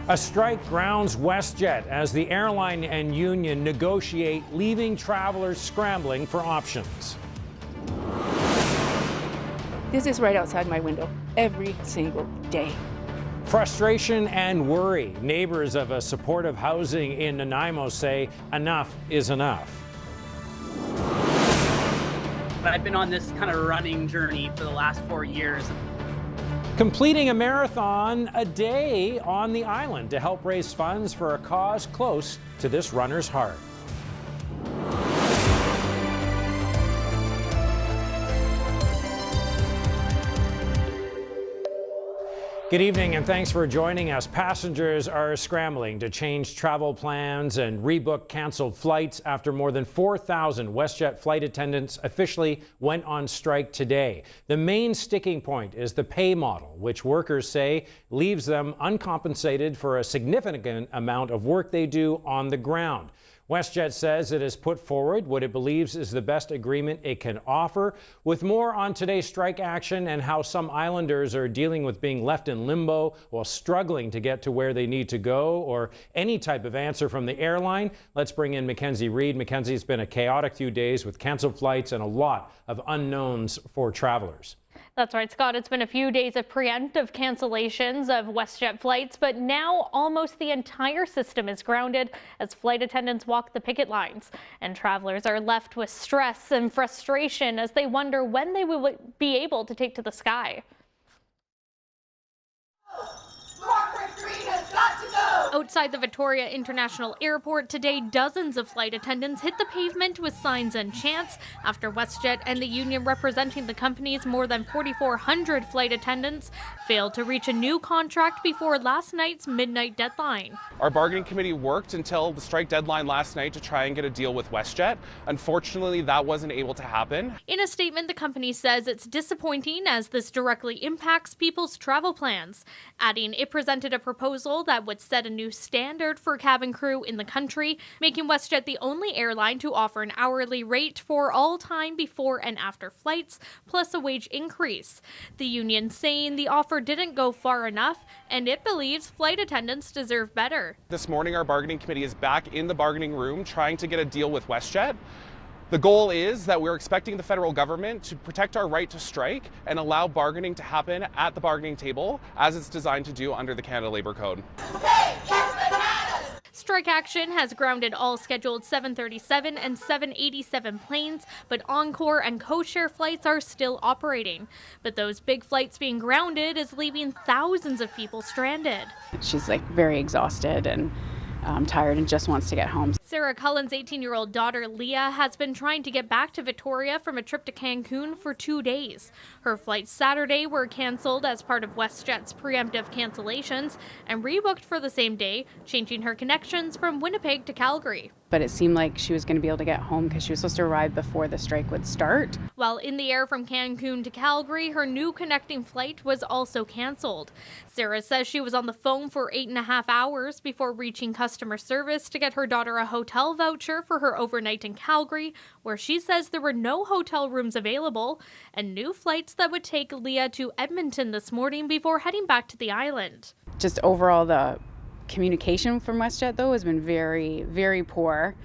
A strike grounds Westjet as the airline and union negotiate, leaving travelers scrambling for options. This is right outside my window every single day. Frustration and worry. Neighbors of a supportive housing in Nanaimo say enough is enough. I've been on this kind of running journey for the last 4 years. Completing a marathon a day on the island to help raise funds for a cause close to this runner's heart. Good evening and thanks for joining us. Passengers are scrambling to change travel plans and rebook canceled flights after more than 4,000 Westjet flight attendants officially went on strike today. The main sticking point is the pay model, which workers say leaves them uncompensated for a significant amount of work they do on the ground. Westjet says it has put forward what it believes is the best agreement it can offer. With more on today's strike action and how some islanders are dealing with being left in limbo while struggling to get to where they need to go, or any type of answer from the airline, let's bring in Mackenzie Reid. Mackenzie, it's been a chaotic few days with canceled flights and a lot of unknowns for travelers. That's right, Scott. It's been a few days of preemptive cancellations of Westjet flights, but now almost the entire system is grounded as flight attendants walk the picket lines. And travelers are left with stress and frustration as they wonder when they will be able to take to the sky. Outside the Victoria International Airport today, dozens of flight attendants hit the pavement with signs and chants after Westjet and the union representing the company's more than 4,400 flight attendants failed to reach a new contract before last night's midnight deadline. Our bargaining committee worked until the strike deadline last night to try and get a deal with Westjet. Unfortunately, that wasn't able to happen. In a statement, the company says it's disappointing as this directly impacts people's travel plans, adding it presented a proposal that would set a new standard for cabin crew in the country, making Westjet the only airline to offer an hourly rate for all time before and after flights, plus a wage increase. The union saying the offer didn't go far enough, and it believes flight attendants deserve better. This morning, our bargaining committee is back in the bargaining room trying to get a deal with Westjet. The goal is that we're expecting the federal government to protect our right to strike and allow bargaining to happen at the bargaining table as it's designed to do under the Canada Labour Code. Strike action has grounded all scheduled 737 and 787 planes, but Encore and co-share flights are still operating. But those big flights being grounded is leaving thousands of people stranded. She's like very exhausted and tired and just wants to get home. Sarah Cullen's 18-year-old daughter Leah has been trying to get back to Victoria from a trip to Cancun for 2 days. Her flights Saturday were canceled as part of Westjet's preemptive cancellations and rebooked for the same day, changing her connections from Winnipeg to Calgary. But it seemed like she was going to be able to get home because she was supposed to arrive before the strike would start. While in the air from Cancun to Calgary, her new connecting flight was also canceled. Sarah says she was on the phone for 8.5 hours before reaching customer service to get her daughter a hotel voucher for her overnight in Calgary, where she says there were no hotel rooms available, and new flights that would take Leah to Edmonton this morning before heading back to the island. Just overall, the communication from Westjet, though, has been very, very poor.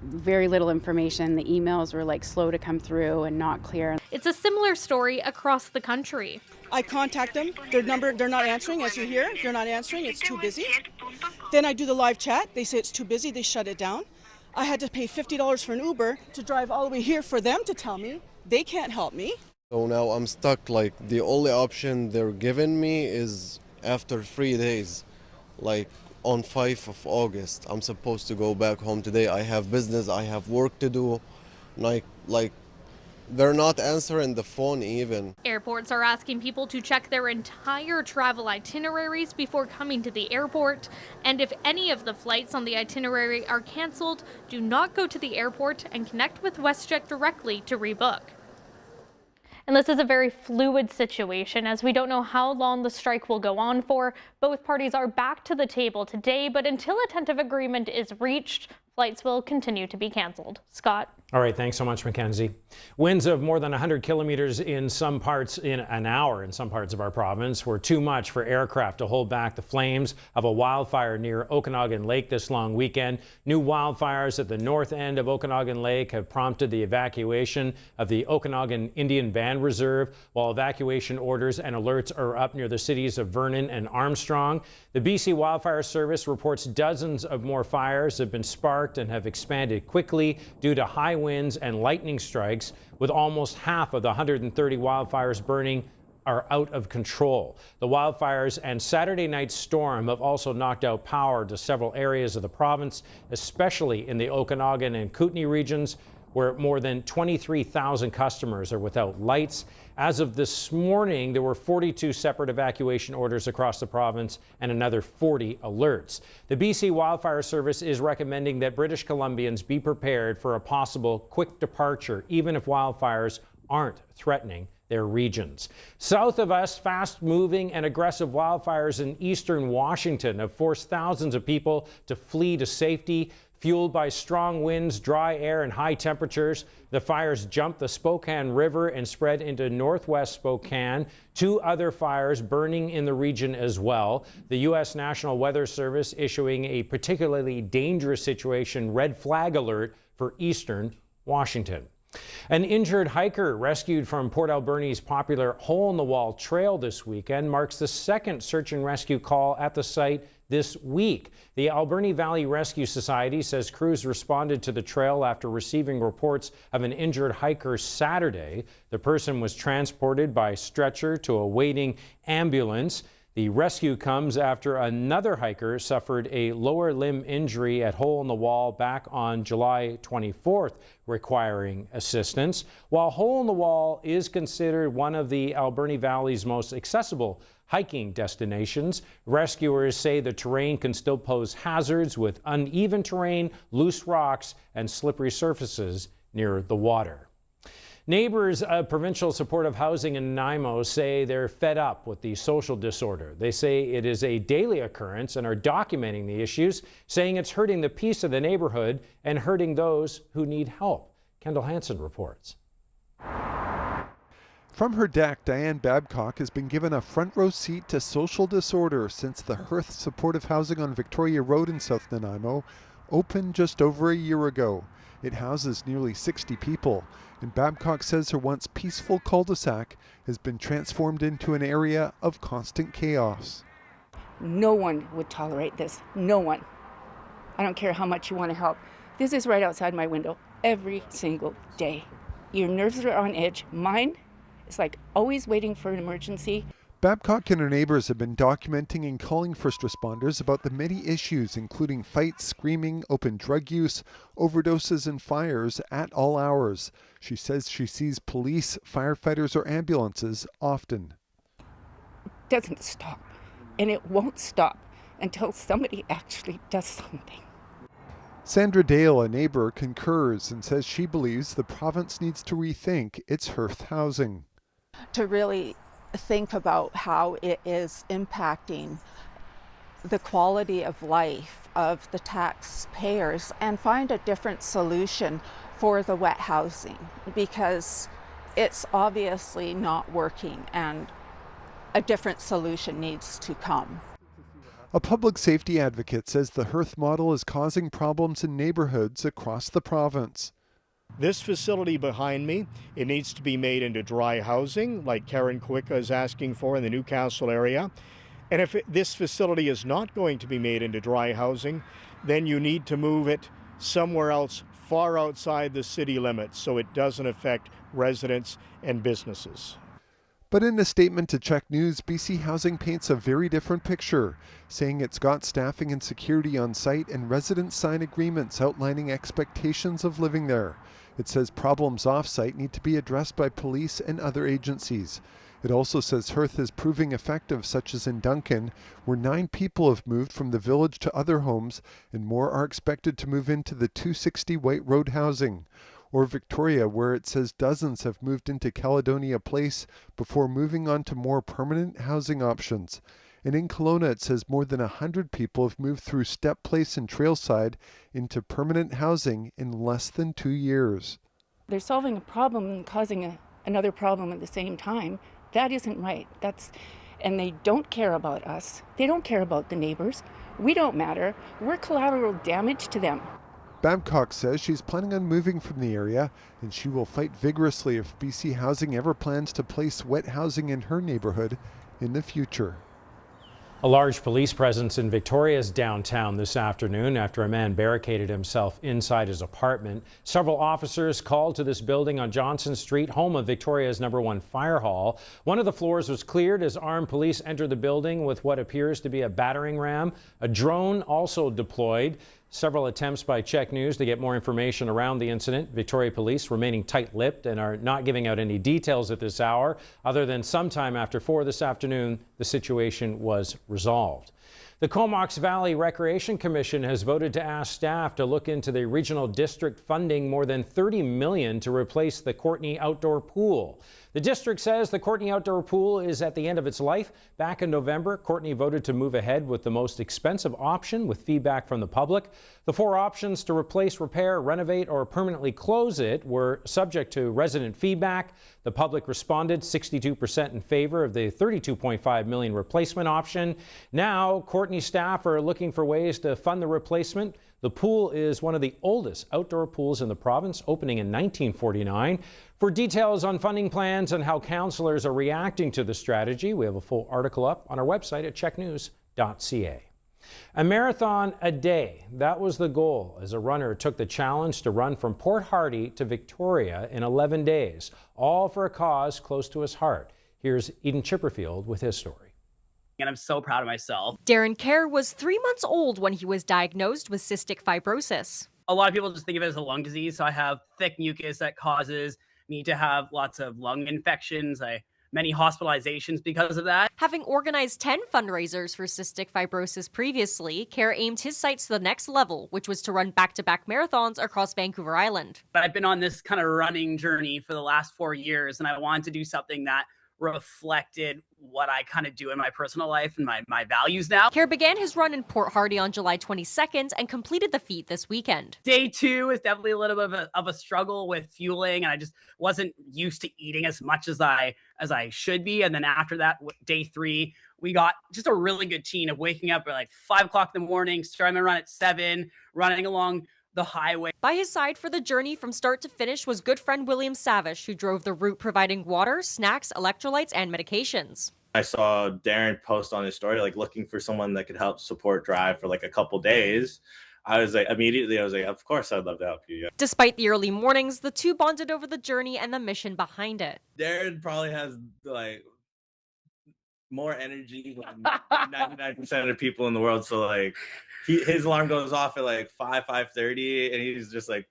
Very little information. The emails were like slow to come through and not clear. It's a similar story across the country. I contact them, they're not answering, as you hear. They're not answering, it's too busy. Then I do the live chat, they say it's too busy, they shut it down. I had to pay $50 for an Uber to drive all the way here for them to tell me they can't help me. So now I'm stuck. Like, the only option they're giving me is after 3 days, like on 5th of August. I'm supposed to go back home today. I have business, I have work to do. Like they're not answering the phone even. Airports are asking people to check their entire travel itineraries before coming to the airport. And if any of the flights on the itinerary are canceled, do not go to the airport and connect with Westjet directly to rebook. And this is a very fluid situation as we don't know how long the strike will go on for. Both parties are back to the table today, but until a tentative agreement is reached, Flights will continue to be canceled. Scott? All right, thanks so much, Mackenzie. Winds of more than 100 kilometers in some parts in an hour in some parts of our province were too much for aircraft to hold back the flames of a wildfire near Okanagan Lake this long weekend. New wildfires at the north end of Okanagan Lake have prompted the evacuation of the Okanagan Indian Band Reserve, while evacuation orders and alerts are up near the cities of Vernon and Armstrong. The BC Wildfire Service reports dozens of more fires have been sparked and have expanded quickly due to high winds and lightning strikes, with almost half of the 130 wildfires burning are out of control. The wildfires and Saturday night storm have also knocked out power to several areas of the province, especially in the Okanagan and Kootenay regions, where more than 23,000 customers are without lights. As of this morning, there were 42 separate evacuation orders across the province and another 40 alerts. The BC Wildfire Service is recommending that British Columbians be prepared for a possible quick departure, even if wildfires aren't threatening their regions. South of us, fast-moving and aggressive wildfires in eastern Washington have forced thousands of people to flee to safety. Fueled by strong winds, dry air, and high temperatures, the fires jumped the Spokane River and spread into northwest Spokane. 2 other fires burning in the region as well. The U.S. National Weather Service issuing a particularly dangerous situation red flag alert for eastern Washington. An injured hiker rescued from Port Alberni's popular Hole-in-the-Wall Trail this weekend marks the second search and rescue call at the site this week. The Alberni Valley Rescue Society says crews responded to the trail after receiving reports of an injured hiker Saturday. The person was transported by stretcher to a waiting ambulance. The rescue comes after another hiker suffered a lower limb injury at Hole-in-the-Wall back on July 24th, requiring assistance. While Hole-in-the-Wall is considered one of the Alberni Valley's most accessible hiking destinations, rescuers say the terrain can still pose hazards with uneven terrain, loose rocks, and slippery surfaces near the water. Neighbors of provincial supportive housing in Nanaimo say they're fed up with the social disorder. They say it is a daily occurrence and are documenting the issues, saying it's hurting the peace of the neighborhood and hurting those who need help. Kendall Hansen reports. From her deck, Diane Babcock has been given a front row seat to social disorder since the Hearth Supportive Housing on Victoria Road in South Nanaimo opened just over a year ago. It houses nearly 60 people, and Babcock says her once peaceful cul-de-sac has been transformed into an area of constant chaos. No one would tolerate this. No one. I don't care how much you want to help. This is right outside my window every single day. Your nerves are on edge. Mine is like always waiting for an emergency. Babcock and her neighbors have been documenting and calling first responders about the many issues, including fights, screaming, open drug use, overdoses, and fires at all hours. She says she sees police, firefighters, or ambulances often. It doesn't stop, and it won't stop until somebody actually does something. Sandra Dale, a neighbor, concurs and says she believes the province needs to rethink its Hearth housing. To really think about how it is impacting the quality of life of the taxpayers and find a different solution for the wet housing, because it's obviously not working and a different solution needs to come. A public safety advocate says the Hearth model is causing problems in neighborhoods across the province. This facility behind me, it needs to be made into dry housing, like Karen Kwika is asking for in the Newcastle area. And if this facility is not going to be made into dry housing, then you need to move it somewhere else far outside the city limits so it doesn't affect residents and businesses. But in a statement to CHEK News, BC Housing paints a very different picture, saying it's got staffing and security on site and residents sign agreements outlining expectations of living there. It says problems off-site need to be addressed by police and other agencies. It also says Hearth is proving effective, such as in Duncan, where 9 people have moved from the village to other homes and more are expected to move into the 260 White Road housing. Or Victoria, where it says dozens have moved into Caledonia Place before moving on to more permanent housing options. And in Kelowna, it says more than 100 people have moved through Step Place and Trailside into permanent housing in less than 2 years. They're solving a problem and causing another problem at the same time. That isn't right. And they don't care about us. They don't care about the neighbors. We don't matter. We're collateral damage to them. Babcock says she's planning on moving from the area, and she will fight vigorously if BC Housing ever plans to place wet housing in her neighborhood in the future. A large police presence in Victoria's downtown this afternoon after a man barricaded himself inside his apartment. Several officers called to this building on Johnson Street, home of Victoria's #1 fire hall. One of the floors was cleared as armed police entered the building with what appears to be a battering ram. A drone also deployed. Several attempts by CHEK News to get more information around the incident. Victoria Police remaining tight-lipped and are not giving out any details at this hour, other than sometime after 4 this afternoon, the situation was resolved. The Comox Valley Recreation Commission has voted to ask staff to look into the regional district funding more than $30 million to replace the Courtenay outdoor pool. The district says the Courtenay outdoor pool is at the end of its life. Back in November, Courtenay voted to move ahead with the most expensive option with feedback from the public. The 4 options to replace, repair, renovate, or permanently close it were subject to resident feedback. The public responded 62% in favor of the $32.5 million replacement option. Now, Courtenay staff are looking for ways to fund the replacement. The pool is one of the oldest outdoor pools in the province, opening in 1949. For details on funding plans and how councillors are reacting to the strategy, we have a full article up on our website at cheknews.ca. A marathon a day, that was the goal as a runner took the challenge to run from Port Hardy to Victoria in 11 days, all for a cause close to his heart. Here's Eden Chipperfield with his story. And I'm so proud of myself. Darren Kerr was 3 months old when he was diagnosed with cystic fibrosis. A lot of people just think of it as a lung disease. So I have thick mucus that causes me to have lots of lung infections. Many hospitalizations because of that. Having organized 10 fundraisers for cystic fibrosis previously, Kerr aimed his sights to the next level, which was to run back-to-back marathons across Vancouver Island. But I've been on this kind of running journey for the last 4 years, and I wanted to do something that reflected what I kind of do in my personal life and my values now. Kerr began his run in Port Hardy on July 22nd and completed the feat this weekend. Day 2 is definitely a little bit of a struggle with fueling, and I just wasn't used to eating as much as I should be. And then after that, day 3, we got just a really good team of waking up at like 5 o'clock in the morning, starting my run at 7, running along the highway. By his side for the journey from start to finish was good friend William Savish, who drove the route providing water, snacks, electrolytes, and medications. I saw Darren post on his story, like looking for someone that could help support drive for like a couple days. I was like, of course I'd love to help you. Yeah. Despite the early mornings, the two bonded over the journey and the mission behind it. Darren probably has like more energy than 99% of people in the world. So like his alarm goes off at like 5:30 and he's just like,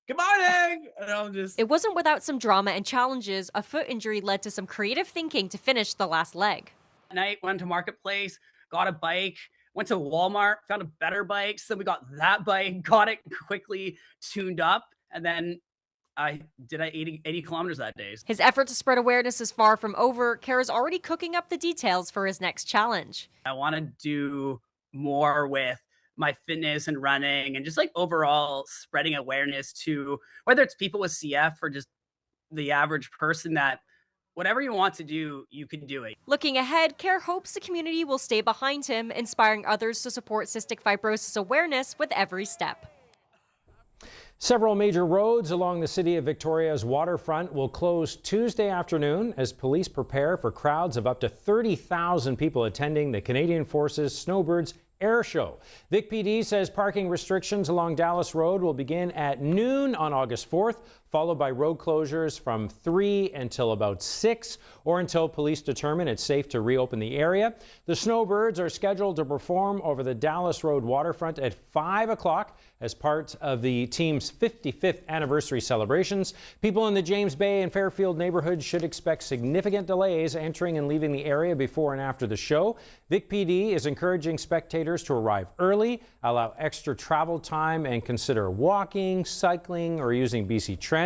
good morning. And It wasn't without some drama and challenges. A foot injury led to some creative thinking to finish the last leg. At night, went to Marketplace, got a bike, went to Walmart, found a better bike. So we got that bike, got it quickly tuned up, and then I did 80 kilometers that day. His effort to spread awareness is far from over. Kerr is already cooking up the details for his next challenge. I want to do more with my fitness and running and just like overall spreading awareness to whether it's people with CF or just the average person that whatever you want to do, you can do it. Looking ahead, Kerr hopes the community will stay behind him, inspiring others to support cystic fibrosis awareness with every step. Several major roads along the city of Victoria's waterfront will close Tuesday afternoon as police prepare for crowds of up to 30,000 people attending the Canadian Forces Snowbirds Air Show. Vic PD says parking restrictions along Dallas Road will begin at noon on August 4th, followed by road closures from 3 until about 6 or until police determine it's safe to reopen the area. The Snowbirds are scheduled to perform over the Dallas Road waterfront at 5 o'clock as part of the team's 55th anniversary celebrations. People in the James Bay and Fairfield neighborhoods should expect significant delays entering and leaving the area before and after the show. Vic PD is encouraging spectators to arrive early, allow extra travel time, and consider walking, cycling, or using BC Transit.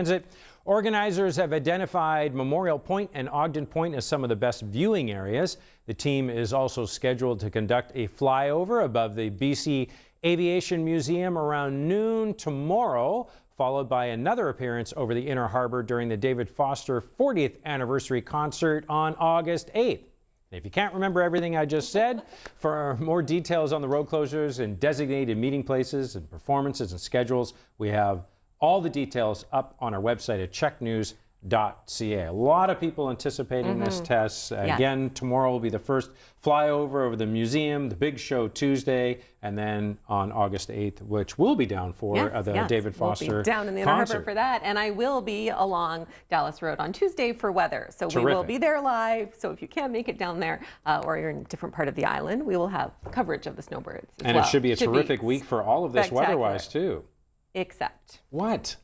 Organizers have identified Memorial Point and Ogden Point as some of the best viewing areas. The team is also scheduled to conduct a flyover above the BC Aviation Museum around noon tomorrow, followed by another appearance over the Inner Harbor during the David Foster 40th anniversary concert on August 8th. And if you can't remember everything I just said, for more details on the road closures and designated meeting places and performances and schedules, we have all the details up on our website at checknews.ca. A lot of people anticipating this test. Again, tomorrow will be the first flyover over the museum, the big show Tuesday, and then on August 8th, which will be down for the David Foster we'll be down in the Inner concert. Harbor for that, and I will be along Dallas Road on Tuesday for weather. So we will be there live. So if you can't make it down there, or you're in a different part of the island, we will have coverage of the snowbirds as and well. it should be a terrific week for all of this weather-wise too. Except what?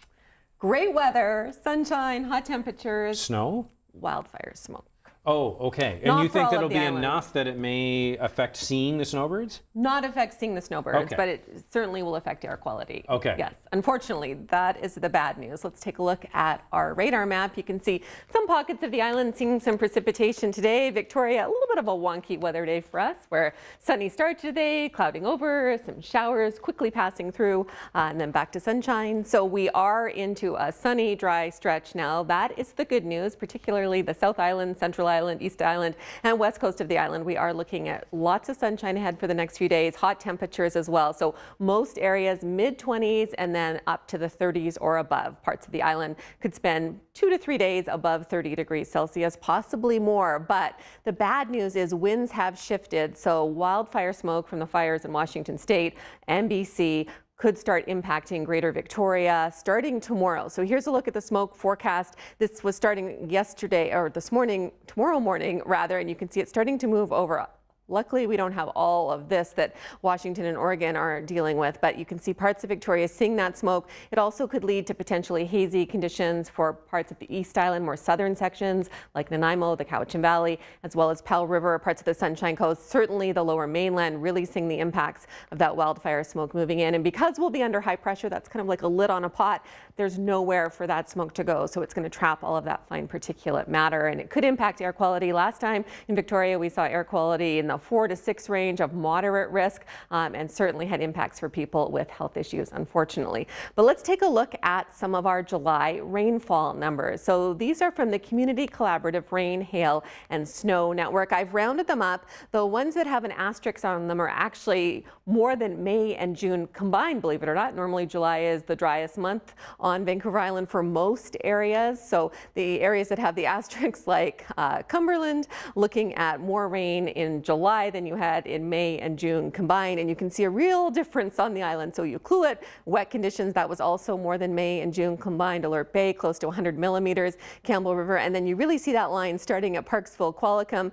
Great weather, sunshine, hot temperatures, snow, wildfire smoke. Oh, okay. And you think that'll be enough that it may affect seeing the snowbirds? Not affect seeing the snowbirds, but it certainly will affect air quality. Okay. Yes. Unfortunately, that is the bad news. Let's take a look at our radar map. You can see some pockets of the island seeing some precipitation today. Victoria, a little bit of a wonky weather day for us, where sunny start today, clouding over, some showers quickly passing through, and then back to sunshine. So we are into a sunny, dry stretch now. That is the good news, particularly the South Island, Central Island, East Island, and west coast of the island. We are looking at lots of sunshine ahead for the next few days, hot temperatures as well. So most areas mid-20s and then up to the 30s or above. Parts of the island could spend 2 to 3 days above 30 degrees Celsius, possibly more. But the bad news is winds have shifted. So wildfire smoke from the fires in Washington State and BC could start impacting Greater Victoria starting tomorrow. So here's a look at the smoke forecast. This was starting yesterday, or this morning, tomorrow morning rather, and you can see it starting to move over. Luckily, we don't have all of this that Washington and Oregon are dealing with, but you can see parts of Victoria seeing that smoke. It also could lead to potentially hazy conditions for parts of the East Island, more southern sections like Nanaimo, the Cowichan Valley, as well as Powell River, parts of the Sunshine Coast. Certainly the lower mainland really seeing the impacts of that wildfire smoke moving in. And because we'll be under high pressure, that's kind of like a lid on a pot. There's nowhere for that smoke to go. So it's going to trap all of that fine particulate matter, and it could impact air quality. Last time in Victoria, we saw air quality in the 4 to 6 range of moderate risk, and certainly had impacts for people with health issues, unfortunately. But let's take a look at some of our July rainfall numbers. So these are from the Community Collaborative Rain, Hail, and Snow Network. I've rounded them up. The ones that have an asterisk on them are actually more than May and June combined, believe it or not. Normally July is the driest month on Vancouver Island for most areas. So the areas that have the asterisks, like Cumberland, looking at more rain in July than you had in May and June combined, and you can see a real difference on the island. So Ucluelet, wet conditions, that was also more than May and June combined. Alert Bay, close to 100 millimeters, Campbell River, and then you really see that line starting at Parksville, Qualicum.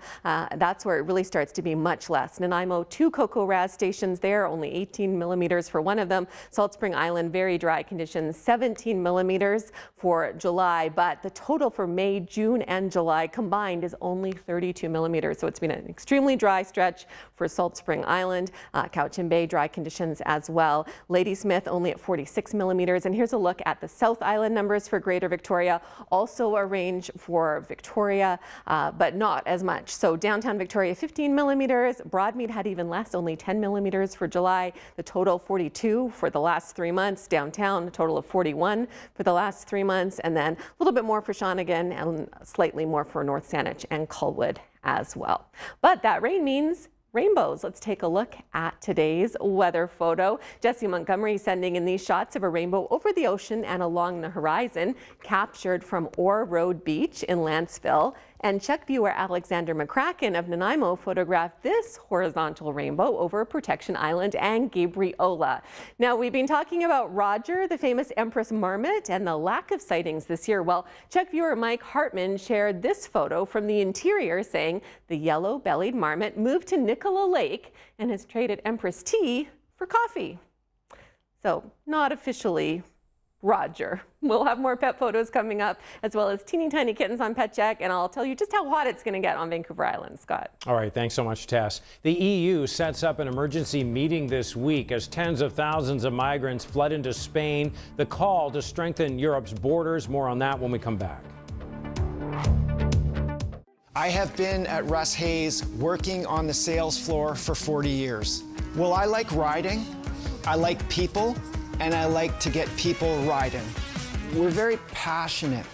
That's where it really starts to be much less. Nanaimo, 2 Cocoa Raz stations there, only 18 millimeters for one of them. Salt Spring Island, very dry conditions, 17 millimeters for July, but the total for May, June, and July combined is only 32 millimeters. So it's been an extremely dry stretch for Salt Spring Island. Cowichan Bay, dry conditions as well. Ladysmith only at 46 millimeters. And here's a look at the South Island numbers for Greater Victoria. Also a range for Victoria, but not as much. So downtown Victoria, 15 millimeters. Broadmead had even less, only 10 millimeters for July. The total 42 for the last 3 months. Downtown, a total of 41 for the last 3 months. And then a little bit more for Shawnigan and slightly more for North Saanich and Colwood as well. But that rain means rainbows. Let's take a look at today's weather photo. Jesse Montgomery sending in these shots of a rainbow over the ocean and along the horizon, captured from Orr Road Beach in Lanцeville. And CHEK viewer Alexander McCracken of Nanaimo photographed this horizontal rainbow over Protection Island and Gabriola. Now, we've been talking about Roger, the famous Empress marmot, and the lack of sightings this year. Well, CHEK viewer Mike Hartman shared this photo from the interior saying the yellow-bellied marmot moved to Nicola Lake and has traded Empress tea for coffee. So, not officially Roger. We'll have more pet photos coming up, as well as teeny tiny kittens on Pet Check, and I'll tell you just how hot it's going to get on Vancouver Island. Scott. All right, thanks so much, Tess. The EU sets up an emergency meeting this week as tens of thousands of migrants flood into Spain. The call to strengthen Europe's borders. More on that when we come back. I have been at Russ Hayes working on the sales floor for 40 years. Well, I like riding, I like people, and I like to get people riding. We're very passionate.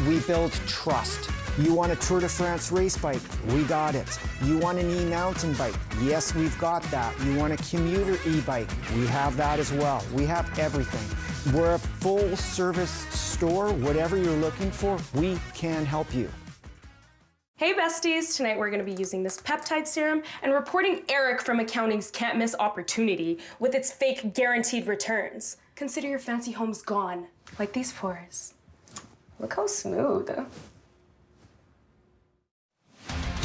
We build trust. You want a Tour de France race bike? We got it. You want an e-mountain bike? Yes, we've got that. You want a commuter e-bike? We have that as well. We have everything. We're a full-service store. Whatever you're looking for, we can help you. Hey besties, tonight we're going to be using this peptide serum and reporting Eric from accounting's can't miss opportunity with its fake guaranteed returns. Consider your fancy homes gone, like these pores. Look how smooth.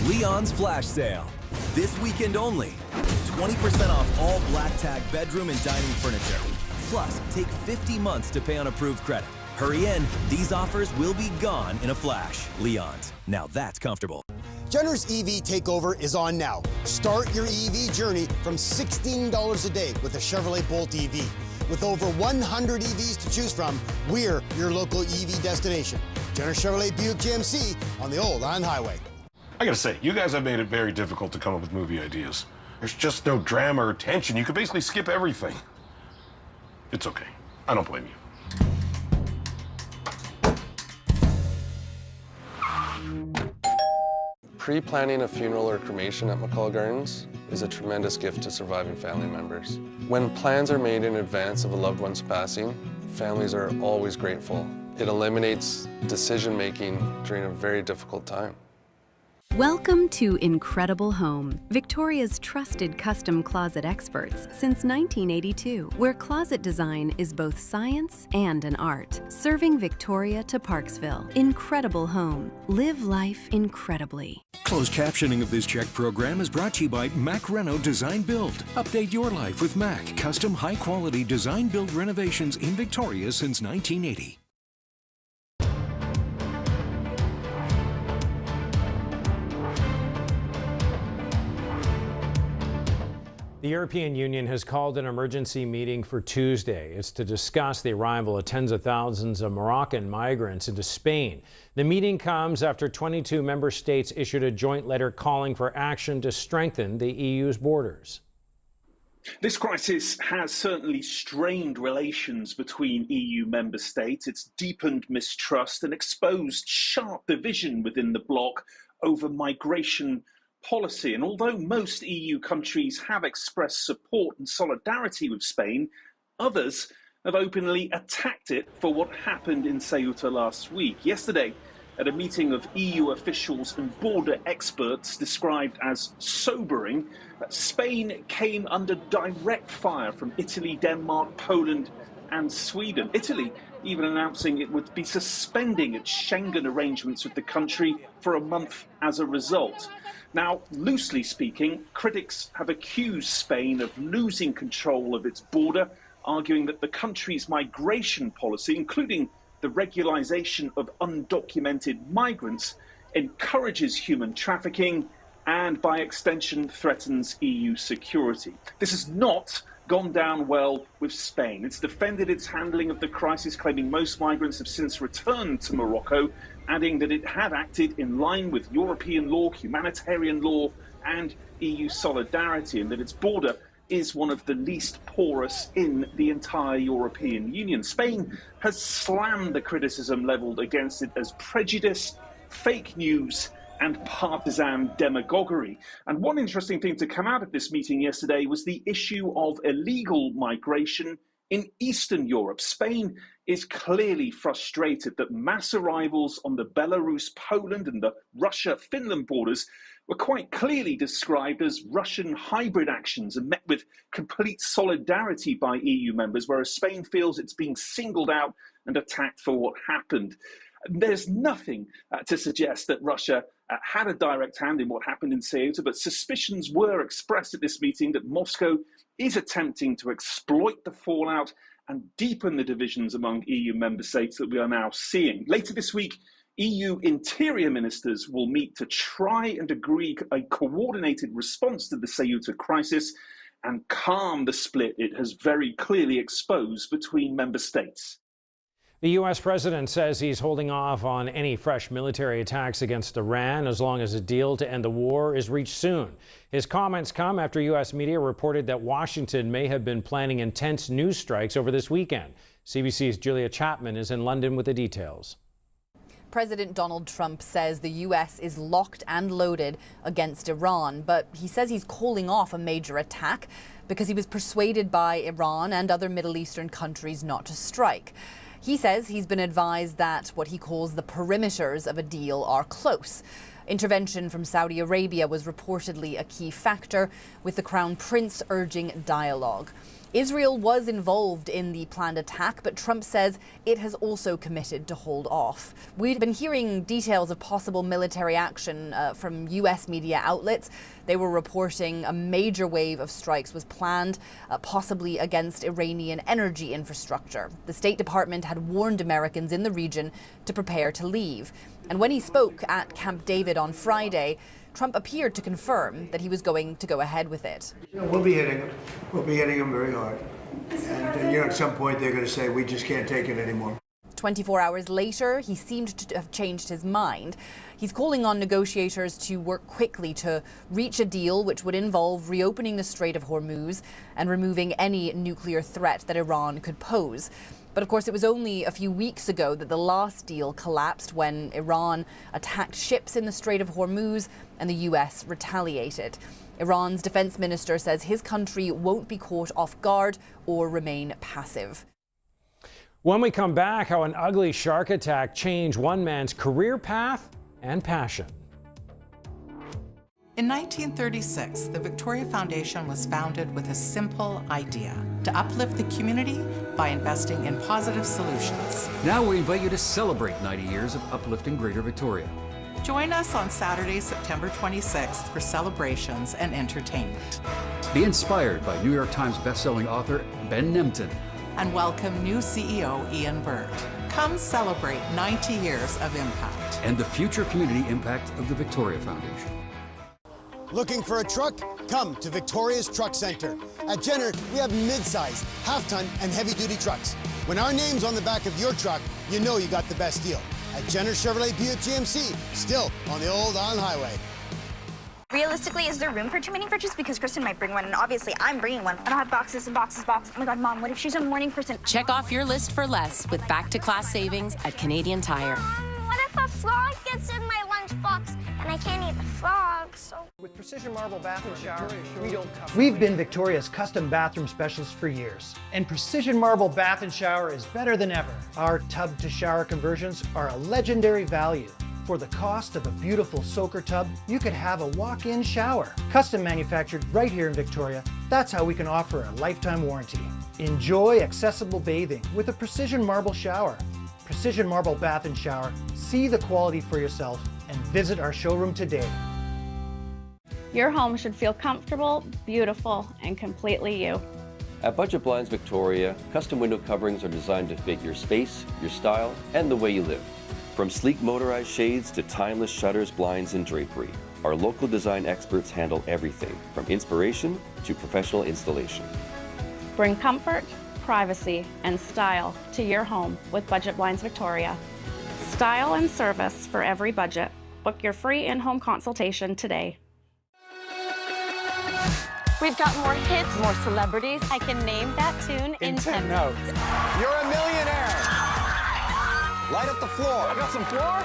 Leon's flash sale. This weekend only. 20% off all black tag bedroom and dining furniture. Plus, take 50 months to pay on approved credit. Hurry in, these offers will be gone in a flash. Leon's, now that's comfortable. Jenner's EV Takeover is on now. Start your EV journey from $16 a day with a Chevrolet Bolt EV. With over 100 EVs to choose from, we're your local EV destination. Jenner Chevrolet Buick GMC on the Old Island Highway. I gotta say, you guys have made it very difficult to come up with movie ideas. There's just no drama or tension. You could basically skip everything. It's okay. I don't blame you. Pre-planning a funeral or cremation at McCullough Gardens is a tremendous gift to surviving family members. When plans are made in advance of a loved one's passing, families are always grateful. It eliminates decision-making during a very difficult time. Welcome to Incredible Home, Victoria's trusted custom closet experts since 1982, where closet design is both science and an art. Serving Victoria to Parksville. Incredible Home. Live life incredibly. Closed captioning of this CHEK program is brought to you by Mac Reno Design Build. Update your life with Mac. Custom high-quality design build renovations in Victoria since 1980. The European Union has called an emergency meeting for Tuesday. It's to discuss the arrival of tens of thousands of Moroccan migrants into Spain. The meeting comes after 22 member states issued a joint letter calling for action to strengthen the EU's borders. This crisis has certainly strained relations between EU member states. It's deepened mistrust and exposed sharp division within the bloc over migration policy. And although most EU countries have expressed support and solidarity with Spain, others have openly attacked it for what happened in Ceuta last week. Yesterday, at a meeting of EU officials and border experts described as sobering, Spain came under direct fire from Italy, Denmark, Poland, and Sweden. Italy even announcing it would be suspending its Schengen arrangements with the country for a month as a result. Now, loosely speaking, critics have accused Spain of losing control of its border, arguing that the country's migration policy, including the regularization of undocumented migrants, encourages human trafficking and, by extension, threatens EU security. This has not gone down well with Spain. It's defended its handling of the crisis, claiming most migrants have since returned to Morocco, adding that it had acted in line with European law, humanitarian law, and EU solidarity, and that its border is one of the least porous in the entire European Union. Spain has slammed the criticism leveled against it as prejudice, fake news, and partisan demagoguery. And one interesting thing to come out of this meeting yesterday was the issue of illegal migration in Eastern Europe. Spain is clearly frustrated that mass arrivals on the Belarus, Poland, and the Russia-Finland borders were quite clearly described as Russian hybrid actions and met with complete solidarity by EU members, whereas Spain feels it's being singled out and attacked for what happened. There's nothing to suggest that Russia had a direct hand in what happened in Ceuta, but suspicions were expressed at this meeting that Moscow is attempting to exploit the fallout and deepen the divisions among EU member states that we are now seeing. Later this week, EU interior ministers will meet to try and agree a coordinated response to the Ceuta crisis and calm the split it has very clearly exposed between member states. The U.S. president says he's holding off on any fresh military attacks against Iran as long as a deal to end the war is reached soon. His comments come after U.S. media reported that Washington may have been planning intense news strikes over this weekend. CBC's Julia Chapman is in London with the details. President Donald Trump says the U.S. is locked and loaded against Iran, but he says he's calling off a major attack because he was persuaded by Iran and other Middle Eastern countries not to strike. He says he's been advised that what he calls the perimeters of a deal are close. Intervention from Saudi Arabia was reportedly a key factor, with the Crown Prince urging dialogue. Israel was involved in the planned attack, but Trump says it has also committed to hold off. We've been hearing details of possible military action from U.S. media outlets. They were reporting a major wave of strikes was planned, possibly against Iranian energy infrastructure. The State Department had warned Americans in the region to prepare to leave. And when he spoke at Camp David on Friday, Trump appeared to confirm that he was going to go ahead with it. We'll be hitting them. We'll be hitting them very hard. And, at some point they're going to say, we just can't take it anymore. 24 hours later, he seemed to have changed his mind. He's calling on negotiators to work quickly to reach a deal which would involve reopening the Strait of Hormuz and removing any nuclear threat that Iran could pose. But of course, it was only a few weeks ago that the last deal collapsed when Iran attacked ships in the Strait of Hormuz and the U.S. retaliated. Iran's defense minister says his country won't be caught off guard or remain passive. When we come back, how an ugly shark attack changed one man's career path and passion. In 1936, the Victoria Foundation was founded with a simple idea: to uplift the community by investing in positive solutions. Now we invite you to celebrate 90 years of uplifting Greater Victoria. Join us on Saturday, September 26th for celebrations and entertainment. Be inspired by New York Times bestselling author Ben Nemtin. And welcome new CEO Ian Bird. Come celebrate 90 years of impact. And the future community impact of the Victoria Foundation. Looking for a truck? Come to Victoria's Truck Center. At Jenner, we have mid-size, half-ton, and heavy-duty trucks. When our name's on the back of your truck, you know you got the best deal. At Jenner Chevrolet Buick GMC, still on the old Island Highway. Realistically, is there room for too many fridges? Because Kristen might bring one, and obviously I'm bringing one. I don't have boxes and boxes, boxes. Oh my God, Mom, what if she's a morning person? Check off your list for less with back-to-class savings at Canadian Tire. What if a frog gets in my lunchbox and I can't eat the frog? So with Precision Marble Bath and Shower, we've been Victoria's custom bathroom specialist for years. And Precision Marble Bath and Shower is better than ever. Our tub-to-shower conversions are a legendary value. For the cost of a beautiful soaker tub, you could have a walk-in shower. Custom manufactured right here in Victoria. That's how we can offer a lifetime warranty. Enjoy accessible bathing with a Precision Marble Shower. Precision Marble Bath and Shower. See the quality for yourself and visit our showroom today. Your home should feel comfortable, beautiful, and completely you. At Budget Blinds Victoria, custom window coverings are designed to fit your space, your style, and the way you live. From sleek motorized shades to timeless shutters, blinds, and drapery, our local design experts handle everything from inspiration to professional installation. Bring comfort, privacy, and style to your home with Budget Blinds Victoria. Style and service for every budget. Book your free in-home consultation today. We've got more hits, more celebrities. I can name that tune in 10 notes. You're a millionaire. Light up the floor. I got some floor?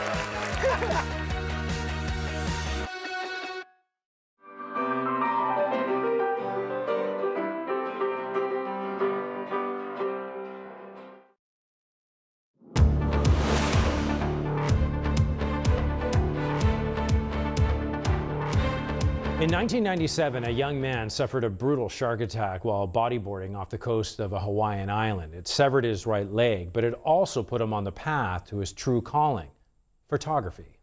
In 1997, a young man suffered a brutal shark attack while bodyboarding off the coast of a Hawaiian island. It severed his right leg, but it also put him on the path to his true calling, photography.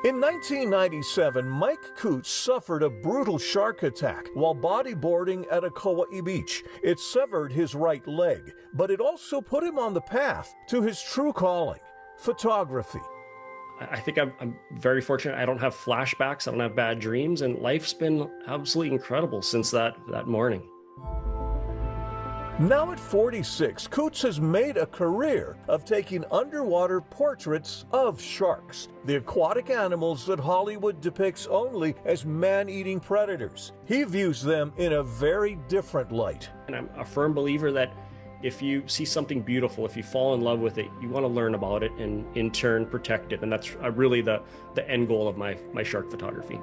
In 1997, Mike Coots suffered a brutal shark attack while bodyboarding at a Kauai beach. It severed his right leg, but it also put him on the path to his true calling, photography. I think I'm very fortunate. I don't have flashbacks, I don't have bad dreams, and life's been absolutely incredible since that morning. Now at 46, Coots has made a career of taking underwater portraits of sharks, the aquatic animals that Hollywood depicts only as man-eating predators. He views them in a very different light. And I'm a firm believer that if you see something beautiful, if you fall in love with it, you want to learn about it and in turn protect it. And that's really the end goal of my shark photography.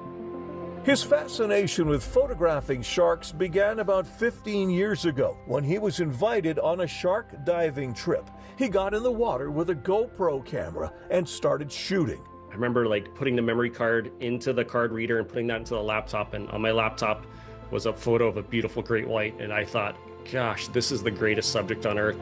His fascination with photographing sharks began about 15 years ago when he was invited on a shark diving trip. He got in the water with a GoPro camera and started shooting. I remember putting the memory card into the card reader and putting that into the laptop, and on my laptop was a photo of a beautiful great white, and I thought, gosh, this is the greatest subject on earth.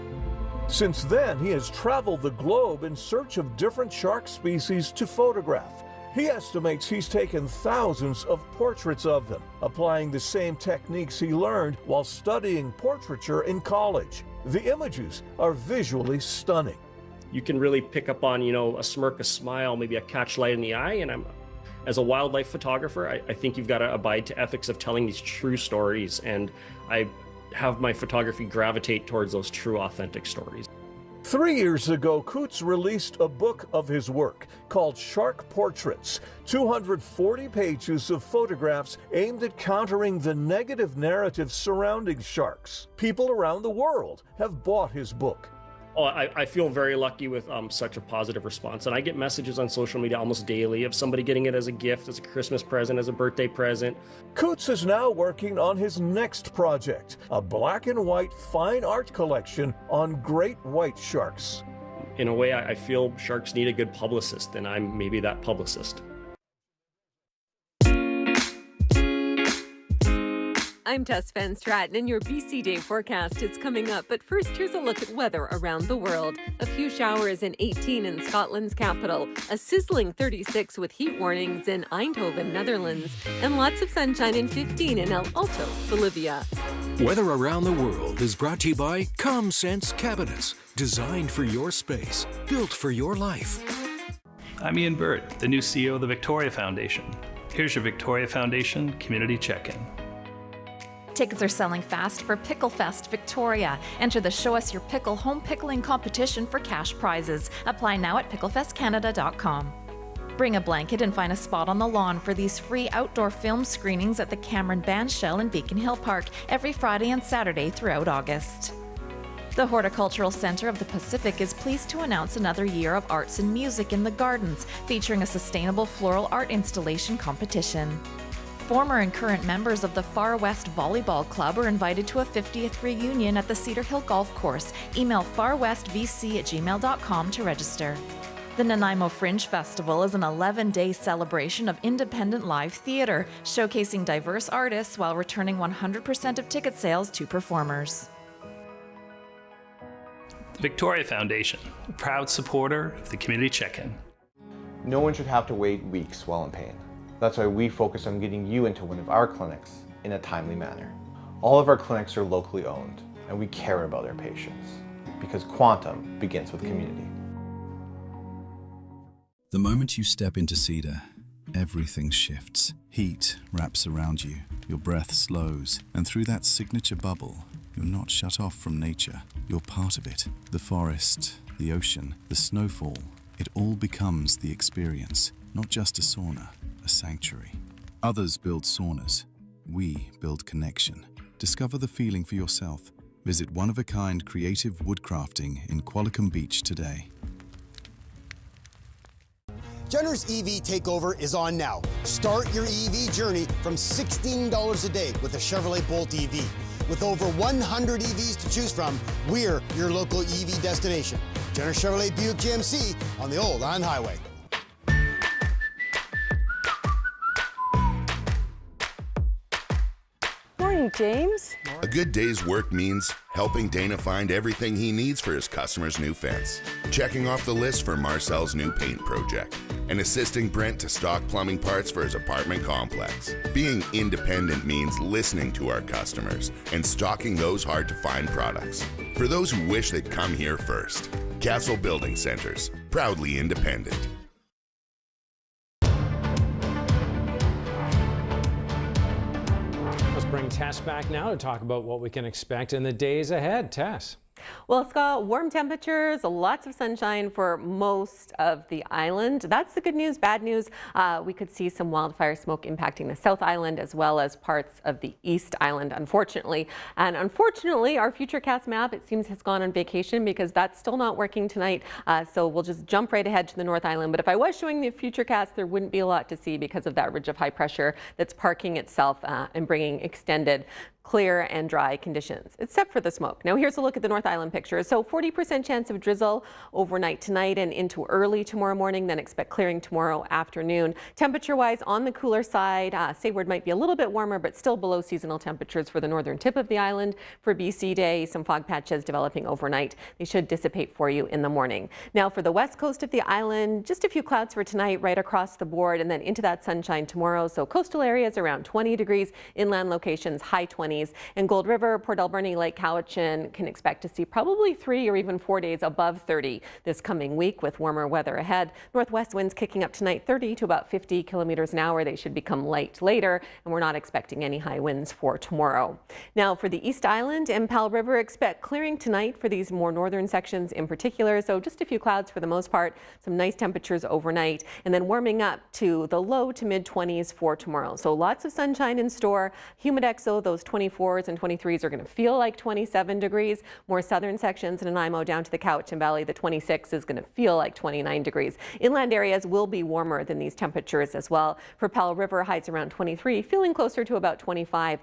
Since then, he has traveled the globe in search of different shark species to photograph. He estimates he's taken thousands of portraits of them, applying the same techniques he learned while studying portraiture in college. The images are visually stunning. You can really pick up on, a smirk, a smile, maybe a catch light in the eye, and as a wildlife photographer, I think you've got to abide to ethics of telling these true stories, and I have my photography gravitate towards those true, authentic stories. 3 years ago, Coots released a book of his work called Shark Portraits, 240 pages of photographs aimed at countering the negative narrative surrounding sharks. People around the world have bought his book. Oh, I feel very lucky with such a positive response. And I get messages on social media almost daily of somebody getting it as a gift, as a Christmas present, as a birthday present. Coots is now working on his next project, a black and white fine art collection on great white sharks. In a way, I feel sharks need a good publicist, and I'm maybe that publicist. I'm Tess Van Stratton, and your BC Day forecast is coming up. But first, here's a look at weather around the world. A few showers in 18 in Scotland's capital, a sizzling 36 with heat warnings in Eindhoven, Netherlands, and lots of sunshine in 15 in El Alto, Bolivia. Weather around the world is brought to you by ComSense Cabinets, designed for your space, built for your life. I'm Ian Bird, the new CEO of the Victoria Foundation. Here's your Victoria Foundation Community Check-In. Tickets are selling fast for Pickle Fest Victoria. Enter the Show Us Your Pickle home pickling competition for cash prizes. Apply now at picklefestcanada.com. Bring a blanket and find a spot on the lawn for these free outdoor film screenings at the Cameron Bandshell in Beacon Hill Park every Friday and Saturday throughout August. The Horticultural Centre of the Pacific is pleased to announce another year of arts and music in the gardens, featuring a sustainable floral art installation competition. Former and current members of the Far West Volleyball Club are invited to a 50th reunion at the Cedar Hill Golf Course. Email farwestvc@gmail.com to register. The Nanaimo Fringe Festival is an 11-day celebration of independent live theatre, showcasing diverse artists while returning 100% of ticket sales to performers. The Victoria Foundation, a proud supporter of the Community Check-In. No one should have to wait weeks while in pain. That's why we focus on getting you into one of our clinics in a timely manner. All of our clinics are locally owned, and we care about our patients, because Quantum begins with community. The moment you step into Cedar, everything shifts. Heat wraps around you, your breath slows, and through that signature bubble, you're not shut off from nature. You're part of it. The forest, the ocean, the snowfall, it all becomes the experience, not just a sauna. A sanctuary. Others build saunas. We build connection. Discover the feeling for yourself. Visit one-of-a-kind creative woodcrafting in Qualicum Beach today. Jenner's EV Takeover is on now. Start your EV journey from $16 a day with a Chevrolet Bolt EV. With over 100 EVs to choose from, we're your local EV destination. Jenner Chevrolet Buick GMC on the Old Island Highway. James. A good day's work means helping Dana find everything he needs for his customer's new fence, checking off the list for Marcel's new paint project, and assisting Brent to stock plumbing parts for his apartment complex. Being independent means listening to our customers and stocking those hard-to-find products. For those who wish they'd come here first. Castle Building Centers, proudly independent. Let's bring Tess back now to talk about what we can expect in the days ahead. Tess. Well, Scott, warm temperatures, lots of sunshine for most of the island. That's the good news. Bad news, we could see some wildfire smoke impacting the South Island as well as parts of the East Island, unfortunately. And unfortunately, our Futurecast map, it seems, has gone on vacation because that's still not working tonight. So we'll just jump right ahead to the North Island. But if I was showing the Futurecast, there wouldn't be a lot to see because of that ridge of high pressure that's parking itself and bringing extended clear and dry conditions, except for the smoke. Now here's a look at the North Island picture. So 40% chance of drizzle overnight tonight and into early tomorrow morning, then expect clearing tomorrow afternoon. Temperature-wise, on the cooler side, Sayward might be a little bit warmer, but still below seasonal temperatures for the northern tip of the island. For BC Day, some fog patches developing overnight. They should dissipate for you in the morning. Now for the west coast of the island, just a few clouds for tonight right across the board, and then into that sunshine tomorrow. So coastal areas around 20 degrees, inland locations high 20s. And Gold River, Port Alberni, Lake Cowichan can expect to see probably 3 or even 4 days above 30 this coming week with warmer weather ahead. Northwest winds kicking up tonight 30 to about 50 kilometers an hour. They should become light later, and we're not expecting any high winds for tomorrow. Now for the East Island and Pal River, expect clearing tonight for these more northern sections in particular. So just a few clouds for the most part, some nice temperatures overnight, and then warming up to the low to mid 20s for tomorrow. So lots of sunshine in store. Humidex, though, those 24s and 23s are going to feel like 27 degrees. More southern sections in Nanaimo down to the Cowichan Valley, the 26 is going to feel like 29 degrees. Inland areas will be warmer than these temperatures as well. For Pal River, highs around 23, feeling closer to about 25,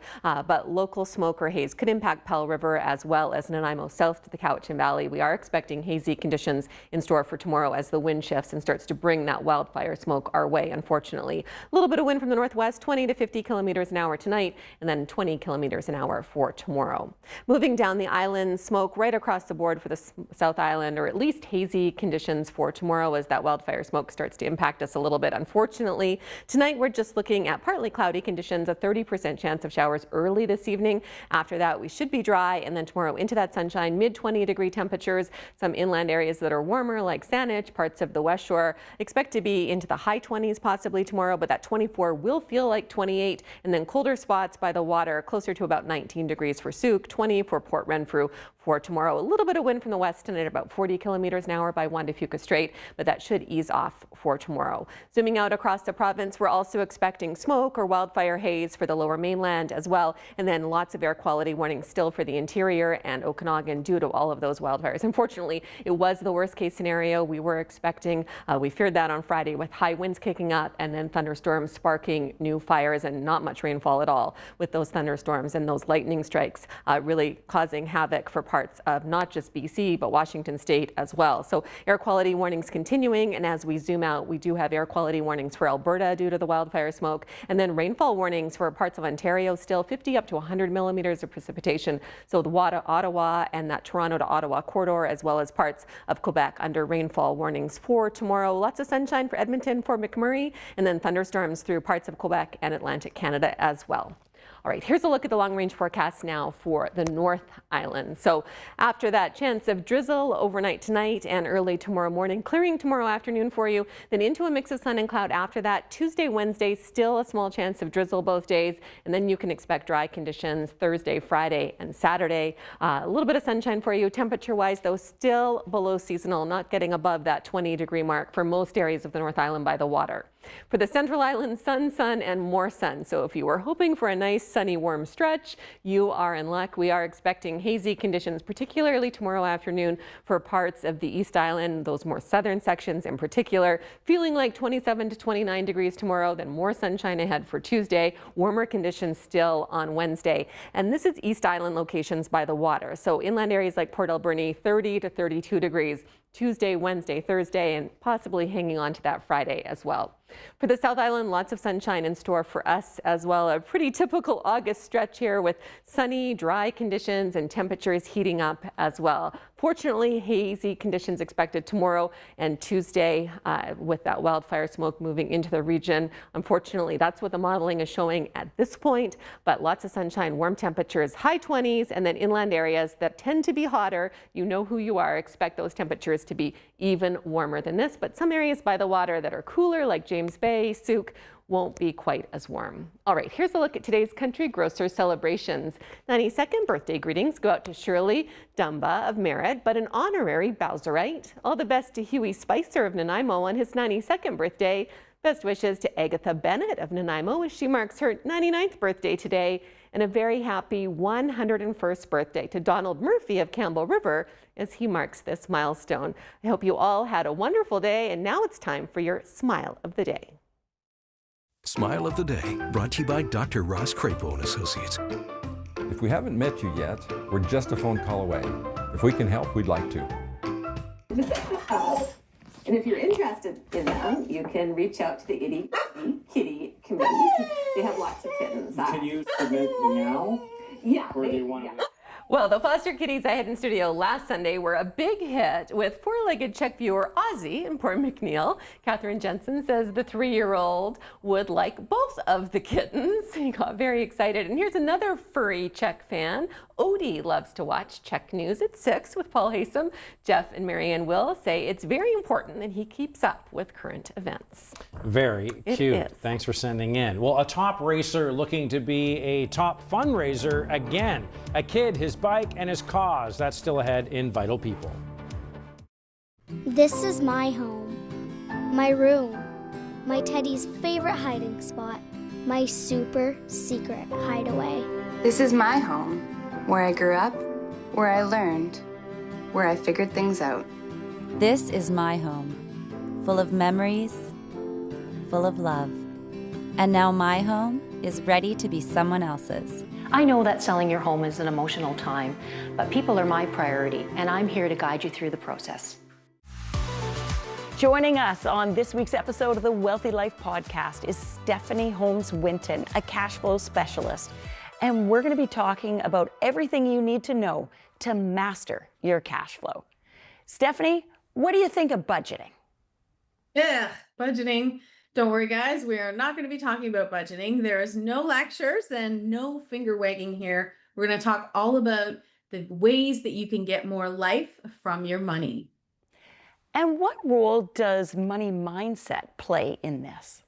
but local smoke or haze could impact Pal River as well as Nanaimo south to the Cowichan Valley. We are expecting hazy conditions in store for tomorrow as the wind shifts and starts to bring that wildfire smoke our way, unfortunately. A little bit of wind from the northwest, 20 to 50 kilometers an hour tonight, and then 20 kilometers an hour for tomorrow. Moving down the island, smoke right across the board for the South Island, or at least hazy conditions for tomorrow as that wildfire smoke starts to impact us a little bit. Unfortunately, tonight we're just looking at partly cloudy conditions, a 30% chance of showers early this evening. After that, we should be dry, and then tomorrow into that sunshine, mid 20 degree temperatures. Some inland areas that are warmer like Saanich, parts of the West Shore, expect to be into the high 20s possibly tomorrow, but that 24 will feel like 28, and then colder spots by the water closer to about 19 degrees for Souk, 20 for Port Renfrew for tomorrow. A little bit of wind from the west tonight, about 40 kilometers an hour by Juan de Fuca Strait, but that should ease off for tomorrow. Zooming out across the province, we're also expecting smoke or wildfire haze for the lower mainland as well, and then lots of air quality warnings still for the interior and Okanagan due to all of those wildfires. Unfortunately, it was the worst case scenario we were expecting. We feared that on Friday with high winds kicking up and then thunderstorms sparking new fires and not much rainfall at all with those thunderstorms and those lightning strikes really causing havoc for parts of not just BC, but Washington State as well. So air quality warnings continuing, and as we zoom out, we do have air quality warnings for Alberta due to the wildfire smoke, and then rainfall warnings for parts of Ontario, still 50 up to 100 millimeters of precipitation. So the Ottawa and that Toronto to Ottawa corridor, as well as parts of Quebec under rainfall warnings for tomorrow. Lots of sunshine for Edmonton, for McMurray, and then thunderstorms through parts of Quebec and Atlantic Canada as well. All right, here's a look at the long-range forecast now for the North Island. So after that chance of drizzle overnight tonight and early tomorrow morning, clearing tomorrow afternoon for you, then into a mix of sun and cloud after that. Tuesday, Wednesday, still a small chance of drizzle both days, and then you can expect dry conditions Thursday, Friday, and Saturday. A little bit of sunshine for you. Temperature-wise, though, still below seasonal, not getting above that 20-degree mark for most areas of the North Island by the water. For the Central Island, sun, and more sun. So if you were hoping for a nice sunny, warm stretch, you are in luck. We are expecting hazy conditions, particularly tomorrow afternoon for parts of the East Island, those more southern sections in particular, feeling like 27 to 29 degrees tomorrow, then more sunshine ahead for Tuesday, warmer conditions still on Wednesday. And this is East Island locations by the water. So inland areas like Port Alberni, 30 to 32 degrees. Tuesday, Wednesday, Thursday, and possibly hanging on to that Friday as well. For the South Island, lots of sunshine in store for us as well. A pretty typical August stretch here with sunny, dry conditions and temperatures heating up as well. Fortunately, hazy conditions expected tomorrow and Tuesday with that wildfire smoke moving into the region. Unfortunately, that's what the modeling is showing at this point, but lots of sunshine, warm temperatures, high 20s, and then inland areas that tend to be hotter. You know who you are. Expect those temperatures to be even warmer than this, but some areas by the water that are cooler, like James Bay, Souk, won't be quite as warm. All right, here's a look at today's Country Grocer celebrations. 92nd birthday greetings go out to Shirley Dumba of Merritt, but an honorary Bowserite. All the best to Huey Spicer of Nanaimo on his 92nd birthday. Best wishes to Agatha Bennett of Nanaimo as she marks her 99th birthday today. And a very happy 101st birthday to Donald Murphy of Campbell River as he marks this milestone. I hope you all had a wonderful day, and now it's time for your Smile of the Day. Smile of the Day, brought to you by Dr. Ross Crapo and Associates. If we haven't met you yet, we're just a phone call away. If we can help, we'd like to. And if you're interested in them, you can reach out to the Itty Kitty Committee. They have lots of kittens. Can you submit now? Yeah. Or do you want to... Well, the foster kitties I had in studio last Sunday were a big hit with four-legged CHEK viewer Ozzy and poor McNeil. Catherine Jensen says the 3-year-old would like both of the kittens. He got very excited. And here's another furry CHEK fan. Odie loves to watch CHEK News at 6 with Paul Haysom. Jeff and Marianne Will say it's very important that he keeps up with current events. Very cute. It is. Thanks for sending in. Well, a top racer looking to be a top fundraiser again. A kid, his bike, and his cause. That's still ahead in Vital People. This is my home, my room, my Teddy's favorite hiding spot, my super secret hideaway. This is my home, where I grew up, where I learned, where I figured things out. This is my home, full of memories, full of love. And now my home is ready to be someone else's. I know that selling your home is an emotional time, but people are my priority, and I'm here to guide you through the process. Joining us on this week's episode of the Wealthy Life podcast is Stephanie Holmes-Winton, a cash flow specialist. And we're going to be talking about everything you need to know to master your cash flow. Stephanie, what do you think of budgeting? Yeah, budgeting. Don't worry, guys. We are not going to be talking about budgeting. There is no lectures and no finger wagging here. We're going to talk all about the ways that you can get more life from your money. And what role does money mindset play in this?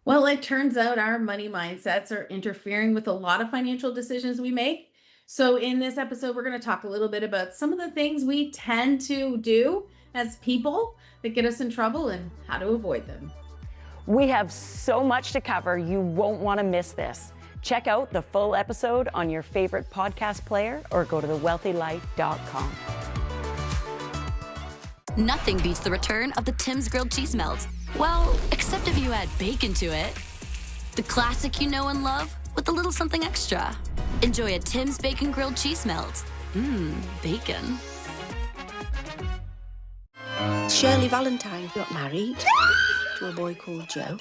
Well, it turns out our money mindsets are interfering with a lot of financial decisions we make. So in this episode, we're going to talk a little bit about some of the things we tend to do as people that get us in trouble and how to avoid them. We have so much to cover, you won't want to miss this. Check out the full episode on your favorite podcast player or go to thewealthylife.com. Nothing beats the return of the Tim's Grilled Cheese Melts. Well, except if you add bacon to it. The classic you know and love with a little something extra. Enjoy a Tim's Bacon Grilled Cheese Melt. Bacon. Shirley Valentine got married to a boy called Joe.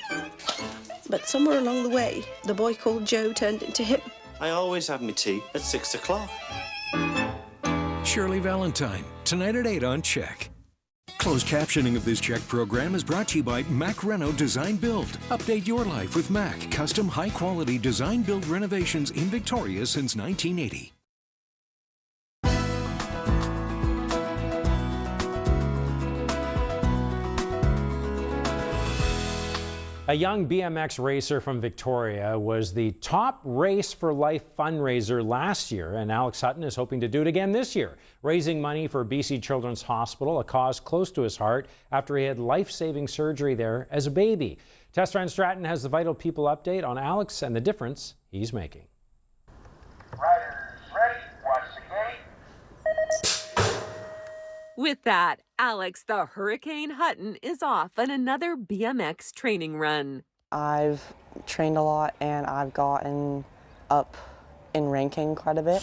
But somewhere along the way, the boy called Joe turned into him. I always have my tea at 6 o'clock. Shirley Valentine, tonight at 8 on CHEK. Closed captioning of this CHEK program is brought to you by Mac Reno Design Build. Update your life with Mac, custom high-quality design build renovations in Victoria since 1980. A young BMX racer from Victoria was the top Race for Life fundraiser last year, and Alex Hutton is hoping to do it again this year, raising money for BC Children's Hospital, a cause close to his heart after he had life-saving surgery there as a baby. Tess Van Stratton has the Vital People update on Alex and the difference he's making. Riders ready, watch the gate. With that, Alex the Hurricane Hutton is off on another BMX training run. I've trained a lot and I've gotten up in ranking quite a bit.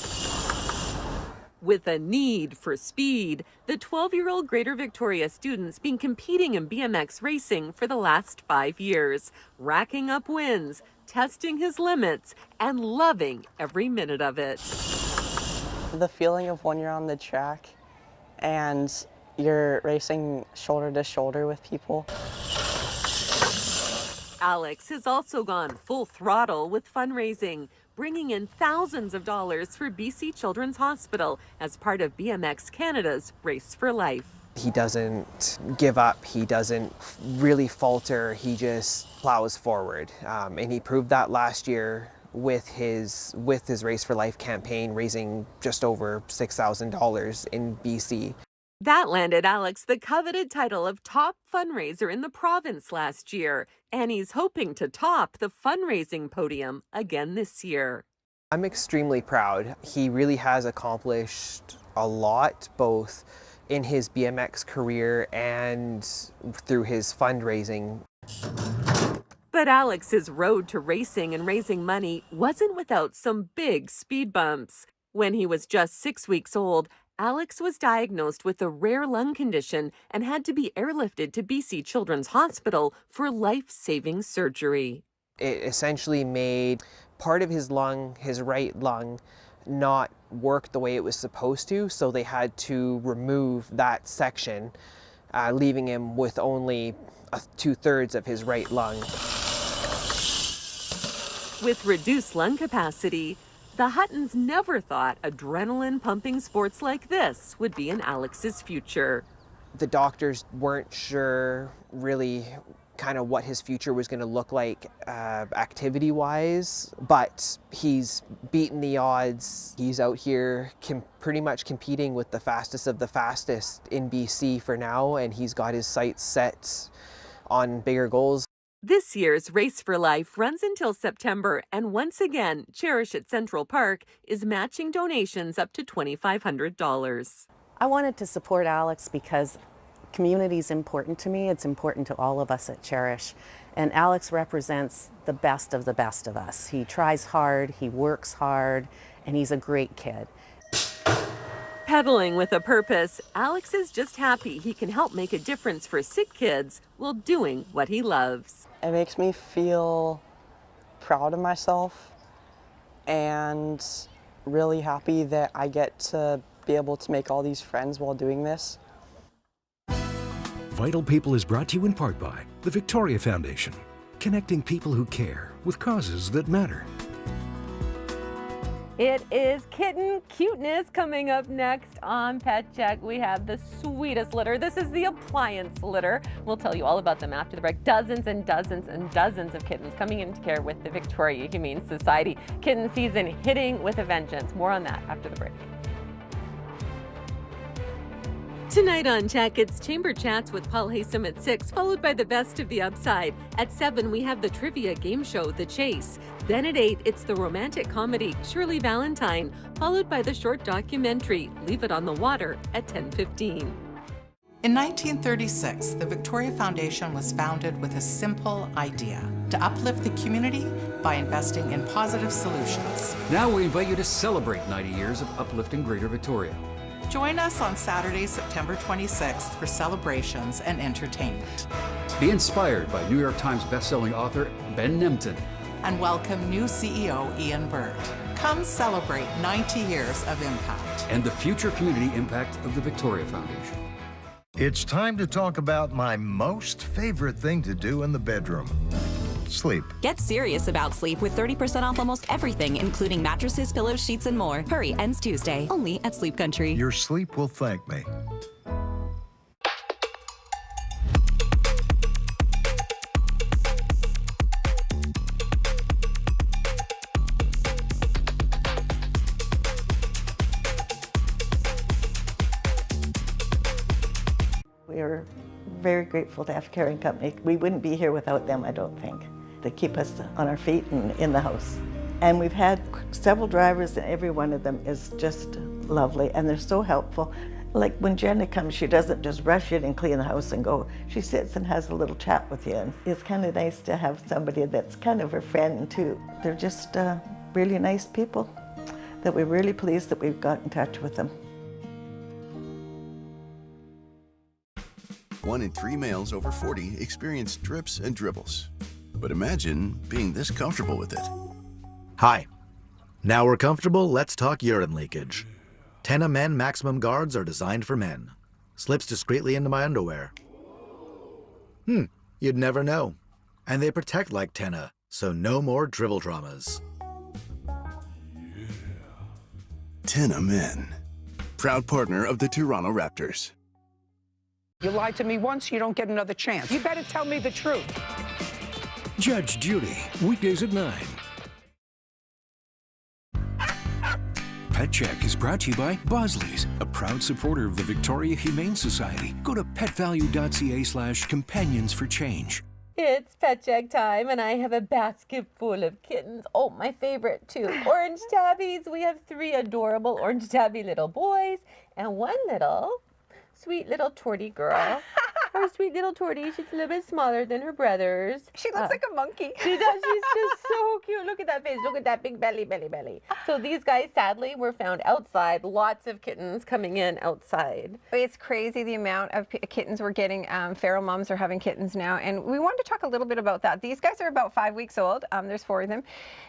With a need for speed, the 12-year-old Greater Victoria student's been competing in BMX racing for the last 5 years, racking up wins, testing his limits, and loving every minute of it. The feeling of when you're on the track and you're racing shoulder to shoulder with people. Alex has also gone full throttle with fundraising, bringing in thousands of dollars for BC Children's Hospital as part of BMX Canada's Race for Life. He doesn't give up, he doesn't really falter, he just plows forward. And he proved that last year with his Race for Life campaign, raising just over $6,000 in BC. That landed Alex the coveted title of top fundraiser in the province last year, and he's hoping to top the fundraising podium again this year. I'm extremely proud. He really has accomplished a lot, both in his BMX career and through his fundraising. But Alex's road to racing and raising money wasn't without some big speed bumps. When he was just 6 weeks old, Alex was diagnosed with a rare lung condition and had to be airlifted to BC Children's Hospital for life-saving surgery. It essentially made part of his lung, his right lung, not work the way it was supposed to, so they had to remove that section, leaving him with only 2/3 of his right lung. With reduced lung capacity, the Huttons never thought adrenaline-pumping sports like this would be in Alex's future. The doctors weren't sure really kind of what his future was going to look like activity-wise, but he's beaten the odds. He's out here pretty much competing with the fastest of the fastest in BC for now, and he's got his sights set on bigger goals. This year's Race for Life runs until September, and once again, Cherish at Central Park is matching donations up to $2,500. I wanted to support Alex because community is important to me. It's important to all of us at Cherish. And Alex represents the best of us. He tries hard, he works hard, and he's a great kid. Pedaling with a purpose, Alex is just happy he can help make a difference for sick kids while doing what he loves. It makes me feel proud of myself and really happy that I get to be able to make all these friends while doing this. Vital People is brought to you in part by the Victoria Foundation, connecting people who care with causes that matter. It is kitten cuteness coming up next on Pet Check. We have the sweetest litter. This is the appliance litter. We'll tell you all about them after the break. Dozens and dozens and dozens of kittens coming into care with the Victoria Humane Society. Kitten season hitting with a vengeance. More on that after the break. Tonight on CHEK, it's Chamber Chats with Paul Haysom at 6, followed by the best of the upside. At 7, we have the trivia game show, The Chase. Then at 8, it's the romantic comedy, Shirley Valentine, followed by the short documentary, Leave It on the Water, at 10:15. In 1936, the Victoria Foundation was founded with a simple idea: to uplift the community by investing in positive solutions. Now we invite you to celebrate 90 years of uplifting Greater Victoria. Join us on Saturday, September 26th for celebrations and entertainment. Be inspired by New York Times bestselling author Ben Nemtin. And welcome new CEO Ian Bird. Come celebrate 90 years of impact. And the future community impact of the Victoria Foundation. It's time to talk about my most favorite thing to do in the bedroom. Sleep. Get serious about sleep with 30% off almost everything, including mattresses, pillows, sheets, and more. Hurry, ends Tuesday. Only at Sleep Country. Your sleep will thank me. We are very grateful to have Caring Company. We wouldn't be here without them, I don't think. They keep us on our feet and in the house. And we've had several drivers, and every one of them is just lovely, and they're so helpful. Like when Jenna comes, she doesn't just rush in and clean the house and go. She sits and has a little chat with you. And it's kind of nice to have somebody that's kind of her friend too. They're just really nice people that we're really pleased that we've got in touch with them. 1 in 3 males over 40 experience drips and dribbles. But imagine being this comfortable with it. Hi. Now we're comfortable, let's talk urine leakage. Tenna Men Maximum Guards are designed for men. Slips discreetly into my underwear. You'd never know. And they protect like Tenna, so no more dribble dramas. Tenna Men, proud partner of the Toronto Raptors. You lied to me once, you don't get another chance. You better tell me the truth. Judge Judy, weekdays at 9. Pet Check is brought to you by Bosley's, a proud supporter of the Victoria Humane Society. Go to petvalue.ca/companions for change. It's Pet Check time, and I have a basket full of kittens. Oh, my favorite too, orange tabbies. We have 3 adorable orange tabby little boys and 1 little sweet little tortie girl. Her sweet little tortie, she's a little bit smaller than her brothers. She looks like a monkey. She does. She's just so cute. Look at that face. Look at that big belly. So these guys, sadly, were found outside. Lots of kittens coming in outside. It's crazy the amount of kittens we're getting. Feral moms are having kittens now. And we wanted to talk a little bit about that. These guys are about 5 weeks old. There's 4 of them.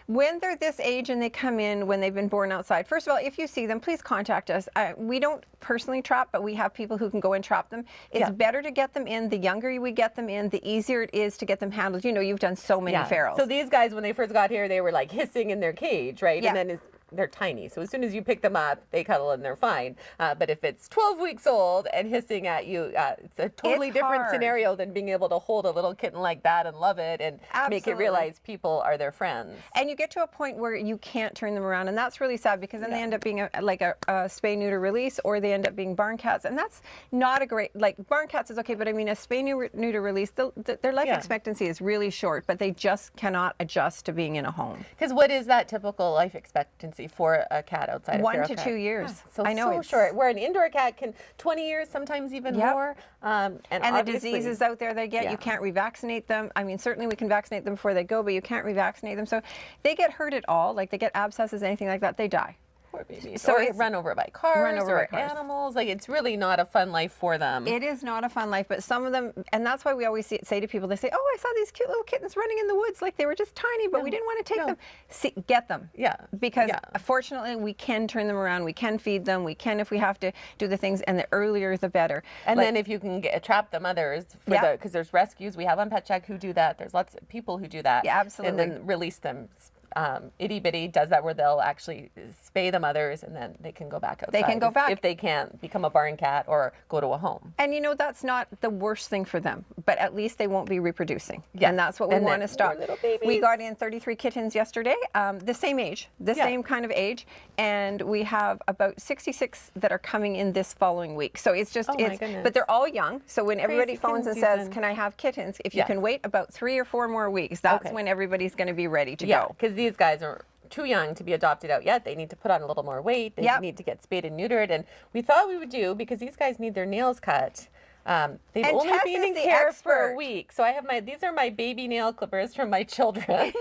When they're this age and they come in when they've been born outside, first of all, if you see them, please contact us. We don't personally trap, but we have people who can go and trap them. It's better to get them in. The younger we get them in, the easier it is to get them handled. You know, you've done so many ferals. So these guys, when they first got here, they were like hissing in their cage, right? Yeah. And then they're tiny. So as soon as you pick them up, they cuddle and they're fine. But if it's 12 weeks old and hissing at you, it's a totally different scenario than being able to hold a little kitten like that and love it and make it realize people are their friends. And you get to a point where you can't turn them around, and that's really sad because then they end up being like a spay-neuter release, or they end up being barn cats, and that's not a great, like barn cats is okay, but I mean a spay-neuter release, their life expectancy is really short, but they just cannot adjust to being in a home. Because what is that typical life expectancy for a cat outside? 1 to 2 years. So I know, so short. Where an indoor cat can 20 years, sometimes even more. And the diseases out there they get, you can't revaccinate them. I mean, certainly we can vaccinate them before they go, but you can't revaccinate them. So they get hurt at all, like they get abscesses, anything like that, they die. Poor babies. So it's run over by cars or animals. Like, it's really not a fun life for them. It is not a fun life, but some of them, and that's why we always say to people, they say, oh, I saw these cute little kittens running in the woods, like they were just tiny, but we didn't want to take them. Get them. Because fortunately we can turn them around, we can feed them, we can, if we have to do the things, and the earlier the better. And then if you can trap the mothers, because there's rescues we have on Pet Check who do that. There's lots of people who do that. Yeah, absolutely. And then release them. Itty Bitty does that, where they'll actually spay the mothers and then they can go back outside. They can go back. If they can't become a barn cat or go to a home. And you know, that's not the worst thing for them, but at least they won't be reproducing. And that's what we want to stop. We got in 33 kittens yesterday, the same age, same kind of age, and we have about 66 that are coming in this following week. So it's just, but they're all young. So when everybody phones and says, can I have kittens? If you can wait about 3 or 4 more weeks, that's when everybody's going to be ready to go. Because these guys are too young to be adopted out yet. They need to put on a little more weight. They need to get spayed and neutered. And we thought we would do, because these guys need their nails cut. They've only been in care for a week. So I have these are my baby nail clippers from my children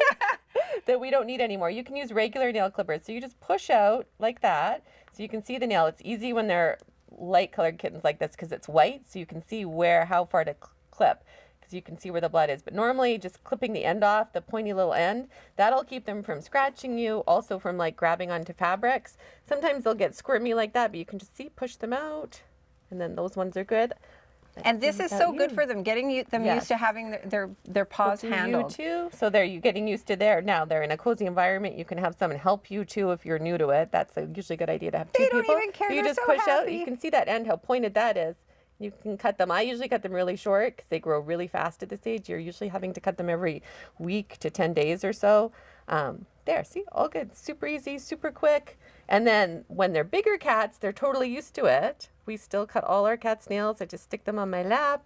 that we don't need anymore. You can use regular nail clippers. So you just push out like that so you can see the nail. It's easy when they're light colored kittens like this because it's white. So you can see how far to clip. Because you can see where the blood is. But normally just clipping the end off, the pointy little end, that'll keep them from scratching you, also from like grabbing onto fabrics. Sometimes they'll get squirmy like that, but you can just push them out, and then those ones are good. And this is so good for them, getting them used to having their paws handled. You too. So you getting used to now they're in a cozy environment. You can have someone help you too if you're new to it. That's usually a good idea to have 2 people. They don't even care. You just push out. You can see that end, how pointed that is. You can cut them. I usually cut them really short because they grow really fast at this age. You're usually having to cut them every week to 10 days or so. There, see, all good. Super easy, super quick. And then when they're bigger cats, they're totally used to it. We still cut all our cats' nails. I just stick them on my lap.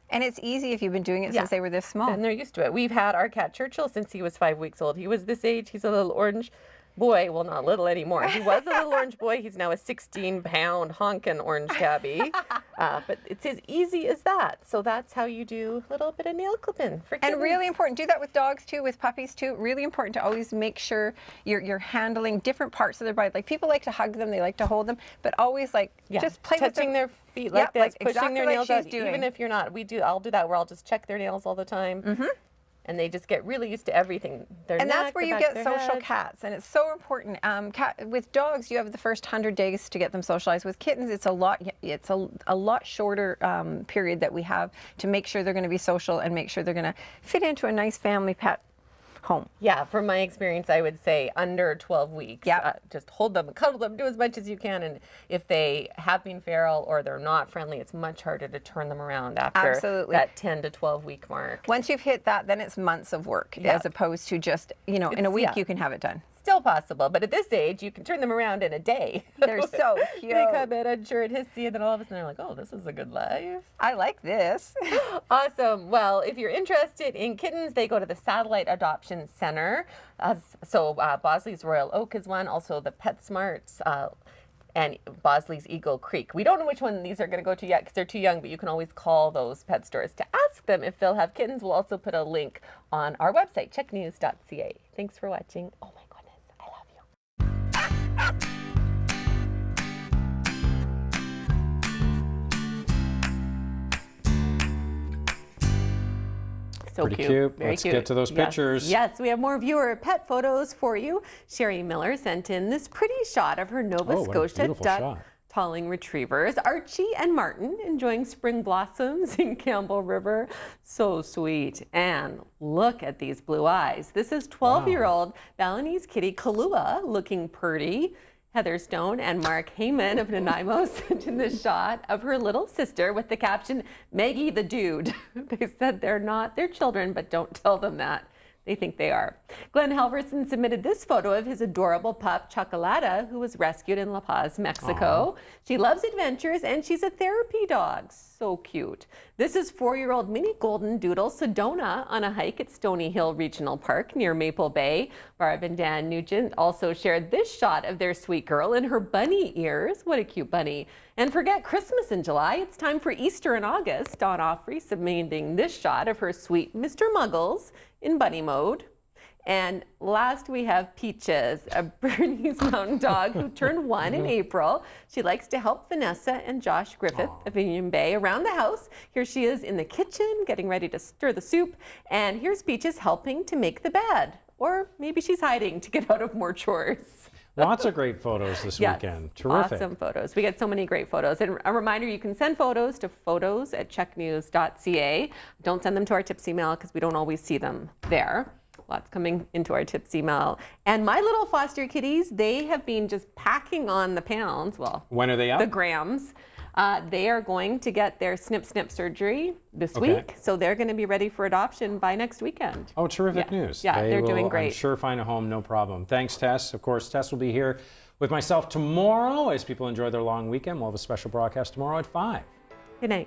And it's easy if you've been doing it since they were this small. And they're used to it. We've had our cat Churchill since he was 5 weeks old. He was this age. He's a little orange boy. Well, not little anymore. He was a little orange boy. He's now a 16-pound honkin' orange tabby. But it's as easy as that. So that's how you do a little bit of nail clipping for kittens. And really important, do that with dogs too, with puppies too. Really important to always make sure you're handling different parts of their body. Like, people like to hug them, they like to hold them, but always just play with them. Touching their feet like this, pushing exactly their like nails she's out. doing. Even if you're not, I'll do that where I'll just check their nails all the time. and they just get really used to everything. And that's where you get social cats, and it's so important. With dogs, you have the first 100 days to get them socialized. With kittens, it's a lot shorter period that we have to make sure they're going to be social and make sure they're going to fit into a nice family pet home. Yeah, from my experience, I would say under 12 weeks. Yeah. Just hold them, cuddle them, do as much as you can. And if they have been feral or they're not friendly, it's much harder to turn them around after that 10 to 12 week mark. Once you've hit that, then it's months of work as opposed to just, in a week you can have it done. Still possible, but at this age, you can turn them around in a day. They're so cute. They come in unsure, hissy, and then all of a sudden they're like, oh, this is a good life. I like this. Awesome. Well, if you're interested in kittens, they go to the Satellite Adoption Center. Bosley's Royal Oak is one, also the PetSmarts, and Bosley's Eagle Creek. We don't know which one these are going to go to yet because they're too young, but you can always call those pet stores to ask them if they'll have kittens. We'll also put a link on our website, checknews.ca. Thanks for watching. Oh my goodness, I love you. So pretty cute. Very Let's cute. get to those pictures. Yes, we have more viewer pet photos for you. Sherry Miller sent in this pretty shot of her Nova Scotia duck tolling retrievers. Archie and Martin enjoying spring blossoms in Campbell River. So sweet. And look at these blue eyes. This is 12-year-old Balinese kitty Kalua looking pretty. Heather Stone and Mark Heyman of Nanaimo sent in this shot of her little sister with the caption, Maggie the Dude. They said they're not their children, but don't tell them that. They think they are. Glenn Halverson submitted this photo of his adorable pup, Chocolata, who was rescued in La Paz, Mexico. Aww. She loves adventures, and she's a therapy dog. So cute. This is 4-year-old mini golden doodle Sedona on a hike at Stony Hill Regional Park near Maple Bay. Barb and Dan Nugent also shared this shot of their sweet girl in her bunny ears. What a cute bunny. And forget Christmas in July. It's time for Easter in August. Dawn Offrey submitting this shot of her sweet Mr. Muggles in bunny mode. And last we have Peaches, a Bernese mountain dog who turned 1 in April. She likes to help Vanessa and Josh Griffith of Union Bay around the house. Here she is in the kitchen getting ready to stir the soup. And here's Peaches helping to make the bed. Or maybe she's hiding to get out of more chores. Lots of great photos this weekend. Terrific. Awesome photos. We get so many great photos. And a reminder, you can send photos to photos@checknews.ca. Don't send them to our tips email because we don't always see them there. Lots coming into our tips email. And my little foster kitties, they have been just packing on the pounds. Well, when are they up? The grams. They are going to get their snip surgery this week. So they're going to be ready for adoption by next weekend. Oh, terrific news. Yeah, they're doing will, great. I'm sure find a home, no problem. Thanks, Tess. Of course, Tess will be here with myself tomorrow as people enjoy their long weekend. We'll have a special broadcast tomorrow at 5. Good night.